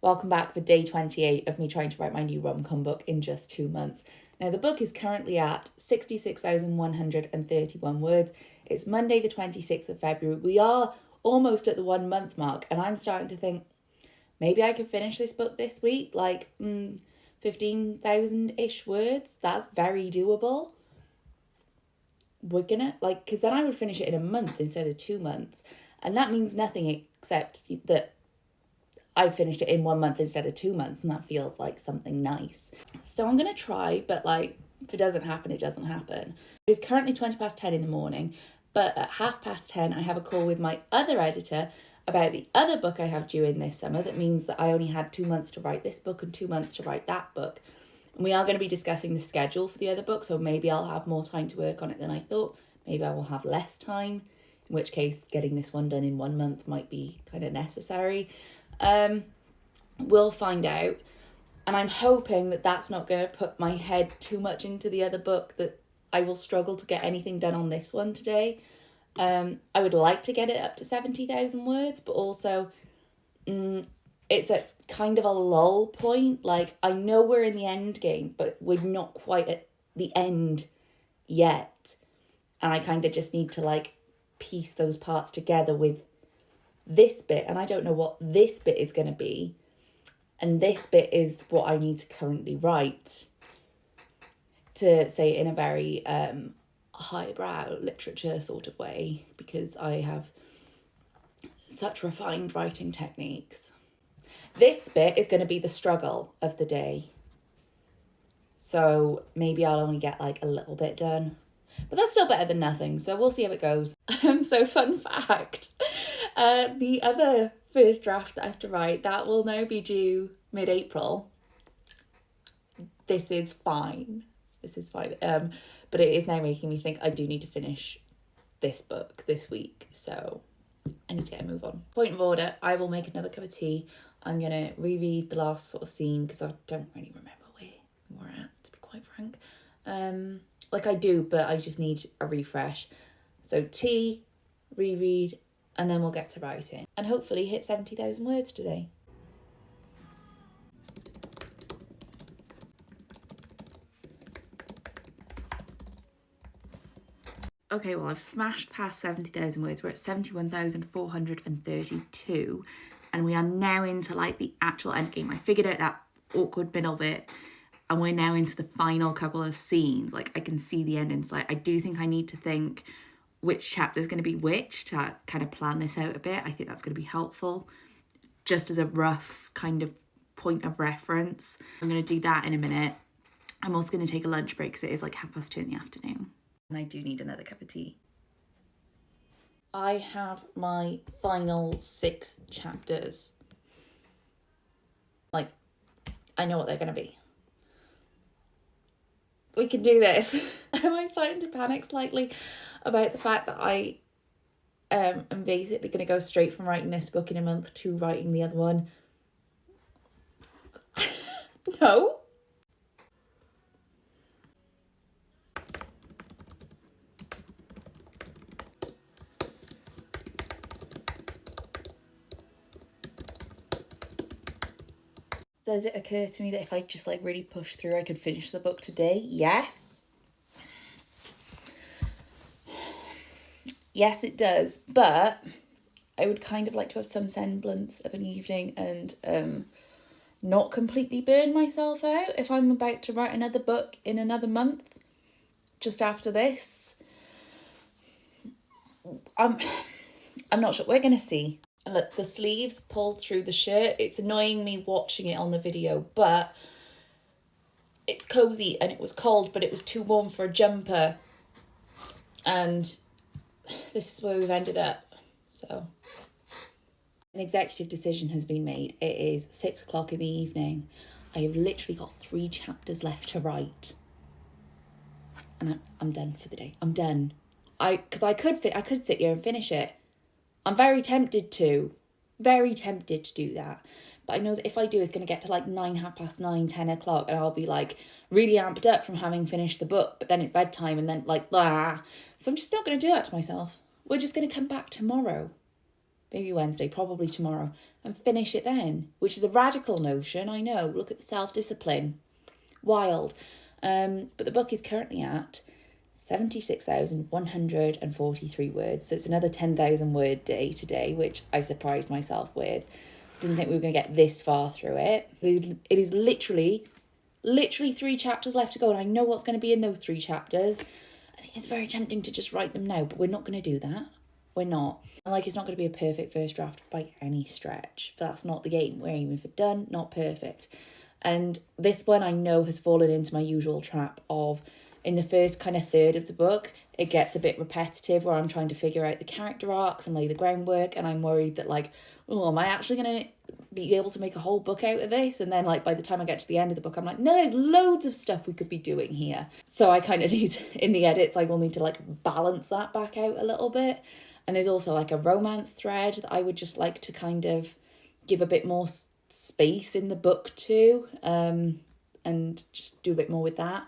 Welcome back for day 28 of me trying to write my new rom-com book in just 2 months. Now, the book is currently at 66,131 words. It's Monday, the 26th of February. We are almost at the 1 month mark, and I'm starting to think maybe I could finish this book this week, 15,000-ish words. That's very doable. We're gonna, because then I would finish it in a month instead of 2 months. And that means nothing except that I finished it in 1 month instead of 2 months, and that feels like something nice. So I'm going to try, but if it doesn't happen, it doesn't happen. It's currently 20 past 10 in the morning, but at 10:30, I have a call with my other editor about the other book I have due in this summer. That means that I only had 2 months to write this book and 2 months to write that book. And we are going to be discussing the schedule for the other book, so maybe I'll have more time to work on it than I thought. Maybe I will have less time, in which case getting this one done in 1 month might be kind of necessary. We'll find out, and I'm hoping that that's not going to put my head too much into the other book, that I will struggle to get anything done on this one today. I would like to get it up to 70,000 words, but also it's a kind of a lull point. I know we're in the end game, but we're not quite at the end yet, and I kind of just need to piece those parts together with this bit, and I don't know what this bit is going to be, and this bit is what I need to currently write, to say it in a very highbrow literature sort of way, because I have such refined writing techniques. This bit is going to be the struggle of the day, so maybe I'll only get a little bit done, but that's still better than nothing, so we'll see how it goes. So fun fact, the other first draft that I have to write, that will now be due mid-April. This is fine. But it is now making me think I do need to finish this book this week, so I need to get a move on. Point of order, I will make another cup of tea. I'm going to reread the last sort of scene because I don't really remember where we're at, to be quite frank. I do, but I just need a refresh. So tea, reread, and then we'll get to writing. And hopefully hit 70,000 words today. Okay, well, I've smashed past 70,000 words. We're at 71,432. And we are now into the actual end game. I figured out that awkward middle bit, and we're now into the final couple of scenes. I can see the end in sight. I do think I need to think which chapter is going to be which to kind of plan this out a bit. I think that's going to be helpful, just as a rough kind of point of reference. I'm going to do that in a minute. I'm also going to take a lunch break because it is 2:30 in the afternoon. And I do need another cup of tea. I have my final 6 chapters. I know what they're going to be. We can do this. Am I starting to panic slightly about the fact that I am basically going to go straight from writing this book in a month to writing the other one? No. Does it occur to me that if I just really push through, I could finish the book today? Yes. Yes, it does. But I would kind of like to have some semblance of an evening and not completely burn myself out if I'm about to write another book in another month, just after this. I'm not sure. We're going to see. And look, the sleeves pulled through the shirt. It's annoying me watching it on the video, but it's cozy and it was cold, but it was too warm for a jumper. And this is where we've ended up. So an executive decision has been made. It is 6 o'clock in the evening. I have literally got 3 chapters left to write. And I'm done for the day. I'm done. Because I could sit here and finish it. I'm very tempted to do that. But I know that if I do, it's going to get to 9, 9:30, 10 o'clock, and I'll be really amped up from having finished the book, but then it's bedtime, and then blah. So I'm just not going to do that to myself. We're just going to come back tomorrow. maybe Wednesday, probably tomorrow, and finish it then, which is a radical notion, I know. Look at the self-discipline. Wild. But the book is currently at 76,143 words. So it's another 10,000 word day today, which I surprised myself with. Didn't think we were going to get this far through it. It is literally 3 chapters left to go, and I know what's going to be in those 3 chapters. And it's very tempting to just write them now, but we're not going to do that. We're not. And like, it's not going to be a perfect first draft by any stretch. But that's not the game. We're aiming for done, not perfect. And this one I know has fallen into my usual trap of, in the first kind of third of the book, it gets a bit repetitive where I'm trying to figure out the character arcs and lay the groundwork, and I'm worried that like, oh, am I actually going to be able to make a whole book out of this? And then like by the time I get to the end of the book, I'm like, no, there's loads of stuff we could be doing here. So I kind of need, in the edits, I will need to like balance that back out a little bit. And there's also like a romance thread that I would just like to kind of give a bit more space in the book to, and just do a bit more with that.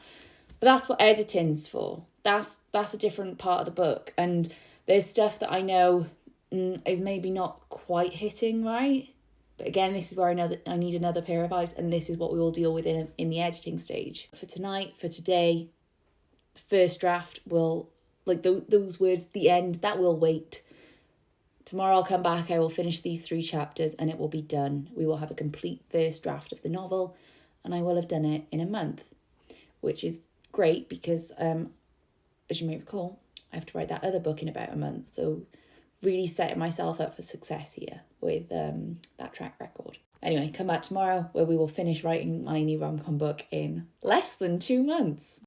But that's what editing's for. That's a different part of the book. And there's stuff that I know is maybe not quite hitting right. But again, this is where I know that I need another pair of eyes, and this is what we will deal with in the editing stage. For tonight, for today, the first draft will, like those words, the end, that will wait. Tomorrow I'll come back, I will finish these 3 chapters, and it will be done. We will have a complete first draft of the novel, and I will have done it in a month, which is great because, as you may recall, I have to write that other book in about a month. So really setting myself up for success here with that track record. Anyway, come back tomorrow where we will finish writing my new rom-com book in less than 2 months.